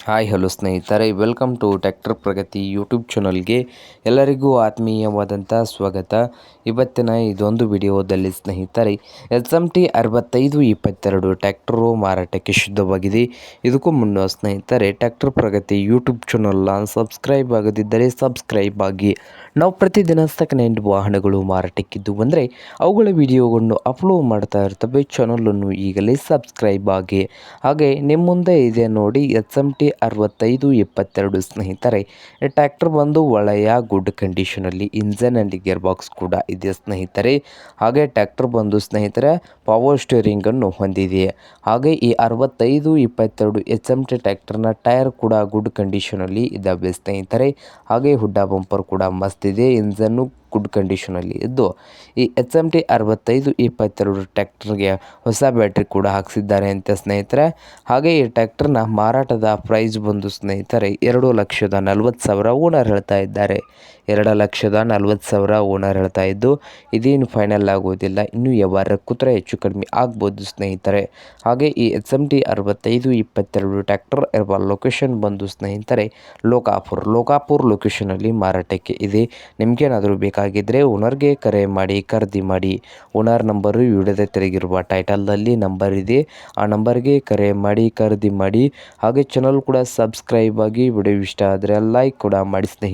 Hi hello ಸ್ನೇಹಿತರೆ, welcome to tractor Pragati YouTube ಚಾನಲ್ಗೆ ಎಲ್ಲರಿಗೂ ಆತ್ಮೀಯವಾದಂಥ ಸ್ವಾಗತ. ಇವತ್ತಿನ ಇದೊಂದು ವಿಡಿಯೋದಲ್ಲಿ ಸ್ನೇಹಿತರೆ SMT 6522 ಟ್ರ್ಯಾಕ್ಟರು ಮಾರಾಟಕ್ಕೆ ಶುದ್ಧವಾಗಿದೆ. ಇದಕ್ಕೂ ಮುನ್ನ ಸ್ನೇಹಿತರೆ ಟ್ರ್ಯಾಕ್ಟರ್ ಪ್ರಗತಿ ಯೂಟ್ಯೂಬ್ ಚಾನಲ್ನ ಸಬ್ಸ್ಕ್ರೈಬ್ ಆಗದಿದ್ದರೆ ಸಬ್ಸ್ಕ್ರೈಬ್ ಆಗಿ. ನಾವು ಪ್ರತಿದಿನ ಸೆಕೆಂಡ್ ಹ್ಯಾಂಡ್ ವಾಹನಗಳು ಮಾರಾಟಕ್ಕಿದ್ದು ಬಂದರೆ ಅವುಗಳ ವಿಡಿಯೋಗಳನ್ನು ಅಪ್ಲೋಡ್ ಮಾಡ್ತಾ ಇರ್ತವೆ. ಚಾನಲನ್ನು ಈಗಲೇ ಸಬ್ಸ್ಕ್ರೈಬ್ ಆಗಿ. ಹಾಗೆ ನಿಮ್ಮ ಮುಂದೆ ಇದೆ ನೋಡಿ SMT 6522 ಸ್ನೇಹಿತರೆ. ಈ ಟ್ರ್ಯಾಕ್ಟರ್ ಬಂದು ಒಳ್ಳೆಯ ಗುಡ್ ಕಂಡೀಷನಲ್ಲಿ ಇಂಜನ್ ಆ್ಯಂಡ್ ಗೇರ್ ಬಾಕ್ಸ್ ಕೂಡ ಇದೆ ಸ್ನೇಹಿತರೆ. ಹಾಗೆ ಟ್ರ್ಯಾಕ್ಟರ್ ಬಂದು ಸ್ನೇಹಿತರೆ ಪವರ್ ಸ್ಟೇರಿಂಗನ್ನು ಹೊಂದಿದೆ. ಹಾಗೆ ಈ 6522 SMT ಟ್ರ್ಯಾಕ್ಟರ್ನ ಟೈರ್ ಕೂಡ ಗುಡ್ ಕಂಡೀಷನಲ್ಲಿ ಇದ್ದಾವೆ ಸ್ನೇಹಿತರೆ. ಹಾಗೆ ಹುಡ್ಡ ಬಂಪರ್ ಕೂಡ ಮಸ್ತ್ ಇದೆ. ಇಂಜನ್ನು ಗುಡ್ ಕಂಡೀಷನಲ್ಲಿ ಇದ್ದು ಈ SMT 6522 ಟ್ರ್ಯಾಕ್ಟರ್ಗೆ ಹೊಸ ಬ್ಯಾಟ್ರಿ ಕೂಡ ಹಾಕ್ಸಿದ್ದಾರೆ ಅಂತ ಸ್ನೇಹಿತರೆ. ಹಾಗೆ ಈ ಟ್ರ್ಯಾಕ್ಟರ್ನ ಮಾರಾಟದ ಪ್ರೈಸ್ ಬಂದು ಸ್ನೇಹಿತರೆ 2,40,000 ಓನರ್ ಹೇಳ್ತಾ ಇದ್ದಾರೆ. 2,40,000 ಓನರ್ ಹೇಳ್ತಾ ಇದ್ದು ಇದೇನು ಫೈನಲ್ ಆಗೋದಿಲ್ಲ, ಇನ್ನೂ ವ್ಯವಹಾರ ಕೂತ್ರೆ ಹೆಚ್ಚು ಕಡಿಮೆ ಆಗ್ಬೋದು ಸ್ನೇಹಿತರೆ. ಹಾಗೆ ಈ SMT 6522 ಟ್ರ್ಯಾಕ್ಟರ್ ಇರುವ ಲೊಕೇಶನ್ ಬಂದು ಸ್ನೇಹಿತರೆ ಲೋಕಾಪುರ್ ಲೊಕೇಶನಲ್ಲಿ ಮಾರಾಟಕ್ಕೆ ಇದೆ. ನಿಮಗೇನಾದರೂ ಬೇಕಾಗಿದ್ದರೆ ಓನರ್ಗೆ ಕರೆ ಮಾಡಿ ಖರೀದಿ ಮಾಡಿ. ಓನರ್ ನಂಬರು ವಿಡಿಯೋದ ತೆರೆಗಿರುವ ಟೈಟಲ್ನಲ್ಲಿ ನಂಬರ್ ಇದೆ, ಆ ನಂಬರ್ಗೆ ಕರೆ ಮಾಡಿ ಖರೀದಿ ಮಾಡಿ. ಹಾಗೆ ಚಾನಲ್ ಕೂಡ ಸಬ್ಸ್ಕ್ರೈಬ್ ಆಗಿ. ವಿಡಿಯೋ ಇಷ್ಟ ಆದರೆ ಲೈಕ್ ಕೂಡ ಮಾಡಿ ಸ್ನೇಹಿತರೆ.